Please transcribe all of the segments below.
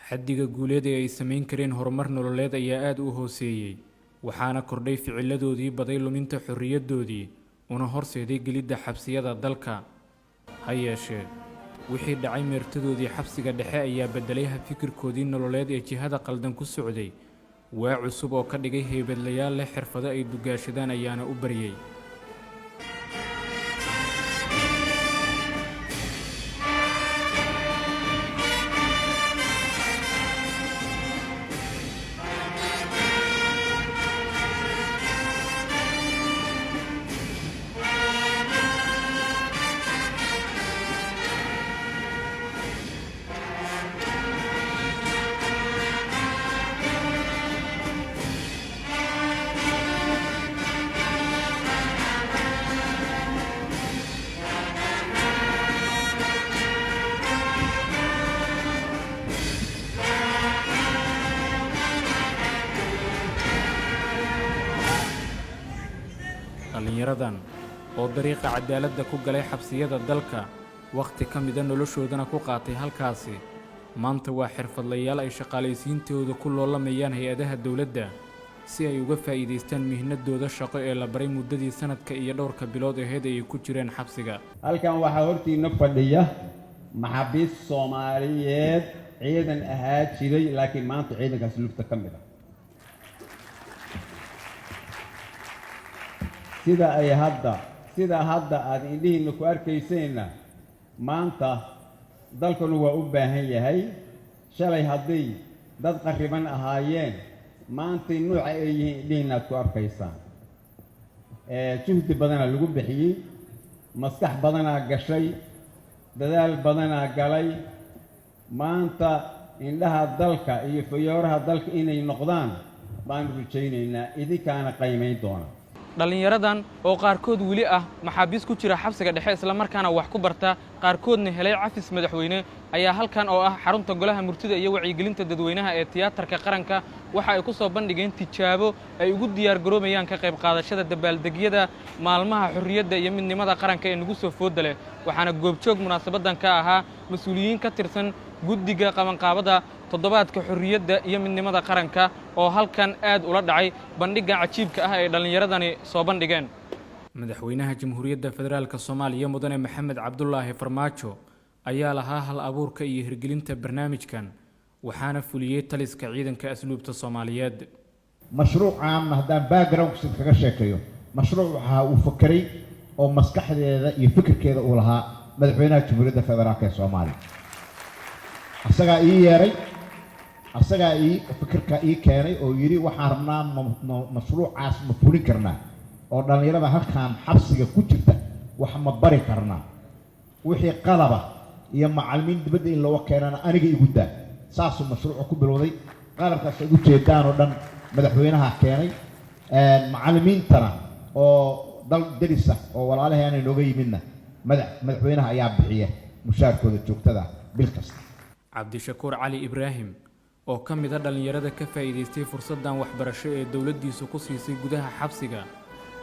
xaddiga guuleed ee ay samayn kareen horumar nololeed ayaa aad u hooseeyey waxaana kordhay ficiladoodii baday luminta xorriyaddoodii una horseeday gelidda xabsiyada dalka ha yeeshee wixii dhacay meertadoodii xabsiga dhexe ayaa beddelay fikirkoodii nololeed ee jihada qaldan ku socday waa cusub oo ka dhigay heybadlayaal leh xirfado ay dugaashadaan ayaana u baryay dhalinyaradan oo dariiqa cadaaladda ku galay xabsiyada dalka waqti ka mida noloshoodana ku qaatay halkaasi maanta waa xirfadlayaal ay shaqaalaysiintooda ku loolamayaan hay-adaha dowladda si ay uga faa'iidaystaan mihnadooda shaqo ee la baray muddadii sanadka iyo dhowrka bilood aheyd ay ku jireen xabsiga halkan waxaa hortiina fadhiya maxaabiis Soomaaliyeed ciidan ahaa jiray laakiin maanta ciidankaas lugta ka mid ah sida hadda aad indhihiina ku arkaysayna maanta dalkanu waa u baahan yahay shalay hadday dad qariban ahaayeen maanta nuuca ay yihiin indhihiina aad ku arkaysaan juhdi badanaa lagu bixiyey maskax badanaa gashay dadaal badanaa galay maanta indhaha dalka iyo fayooraha dalka inay noqdaan baan rajaynaynaa idinkaana qiimayn doona dhalinyaradan oo qaarkood weli ah maxaabiis ku jira xabsiga dhexe isla markaana wax ku barta qaarkoodna helay cafis madaxweyne ayaa halkan oo ah xarunta golaha murtida iyo wacyigelinta dadweynaha ee tiyaatarka qaranka waxa ay ku soo bandhigeen tijaabo ay ugu diyaar garoobayaan ka qayb qaadashada dabaaldegyada maalmaha xorriyadda iyo midnimada qaranka ee nagu soo fooda leh waxaana goobjoog munaasabadan ka ahaa mas'uuliyiin ka tirsan guddiga qabanqaabada toddobaadka xorriyadda iyo midnimada qaranka oo halkan aad ula dhacay bandhigga cajiibka ah ee dhallinyaradani soo bandhigeen madaxweynaha jamhuuriyadda federaalka Soomaaliya mudane Maxamed Cabdullaahi Farmaajo ayaa lahaa hal abuurka iyo hirgelinta barnaamijkan waxaana fuliyay taliska ciidanka asluubta Soomaaliyeed mashruucan haddaan background kaga sheekayo mashruuc waxa uu fakaray oo maskaxdeeda iyo fikirkeeda uu lahaa madaxweynaha jamhuuriyadda federaalka Soomaaliya asaga ii yeeray asaga fikirka ii keenay oo yiri waxaan rabnaa mashruucaas ma fulin karnaa oo dhalinyarada halkan xabsiga ku jirta wax ma bari karnaa wixii qalaba iyo macallimiin dibadda in loo keenana aniga igu daa saasuu mashruucu ku bilowday qalabkaas ugu jeedaan oo dhan madaxweynaha keenay macallimiintana oo dal darisa oo walaalaheena inooga yimidna madaxweynaha ayaa bixiya mushaarkooda joogtada bil kasta cabdishakuur cali ibraahim oo ka mid ah dhalinyarada ka faa'iidaystay fursaddan waxbarasho ee dawladdiisu ku siisay gudaha xabsiga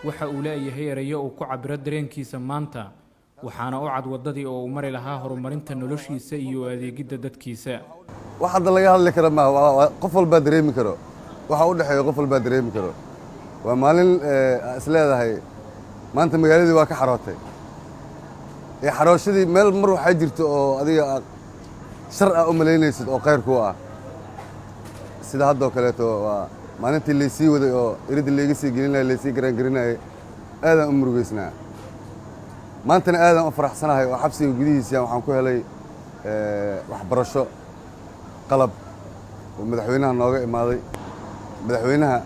waxa uu leeyahay erayo uu ku cabiro dareenkiisa maanta waxaana u cad wadadii oo uu mari lahaa horumarinta noloshiisa iyo adeegidda dadkiisa wax hadda laga hadli karo ma qof walba dareemi karo waxa u dhaxeeyo qof walba dareemi karo waa maalin isleedahay maanta magaaladii waa ka xarootay ee xarooshadii meel mar waxa jirto oo adiga shar ah u maleynaysid oo khayr ku ah sida hadda oo kaleeto waa maalintii la sii waday oo iridii leega sii gelinay la sii garan aadan u murugeysnaa maantana aadan u faraxsanahay oo xabsiga gudihiisa waxaan ku helay waxbarasho qalab oo madaxweynaha nooga imaaday madaxweynaha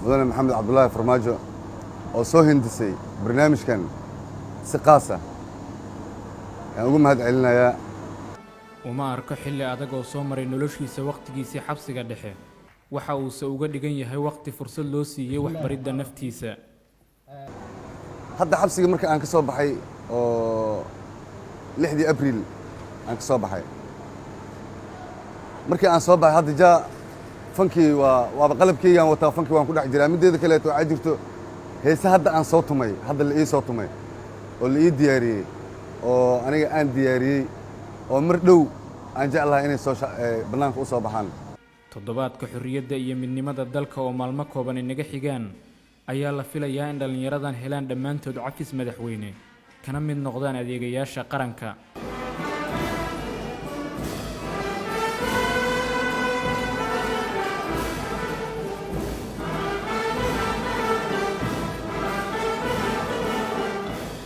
mudane Maxamed Cabdullaahi Farmaajo oo soo hindisay barnaamijkan si qaas ah aan ugu mahad celinayaa uma arko xilli adag oo soo maray noloshiisa waqtigiisii xabsiga dhexe waxa uu se uga dhigan yahay waqti fursad loo siiyay waxbaridda naftiisa hadda xabsiga marka aan ka soo baxay oo 6 Abriil aan ka soo baxay markii aan soo baxay hadda jaa fankii waa qalabkayga aan wataa fankii waan ku dhex jiraa mideeda kale oo jirto heesa hadda aan soo tumay hadda la ii soo tumay oo la ii diyaariyay oo aniga aan diyaariyay oo mar dhow aan jeclahay inay bannaanka u soo baxaan. toddobaadka xorriyadda iyo midnimada dalka oo maalmo kooban inaga xigaan ayaa la filayaa in dhallinyaradan helaan dhammaantood cafis madaxweyne kana mid noqdaan adeegayaasha qaranka.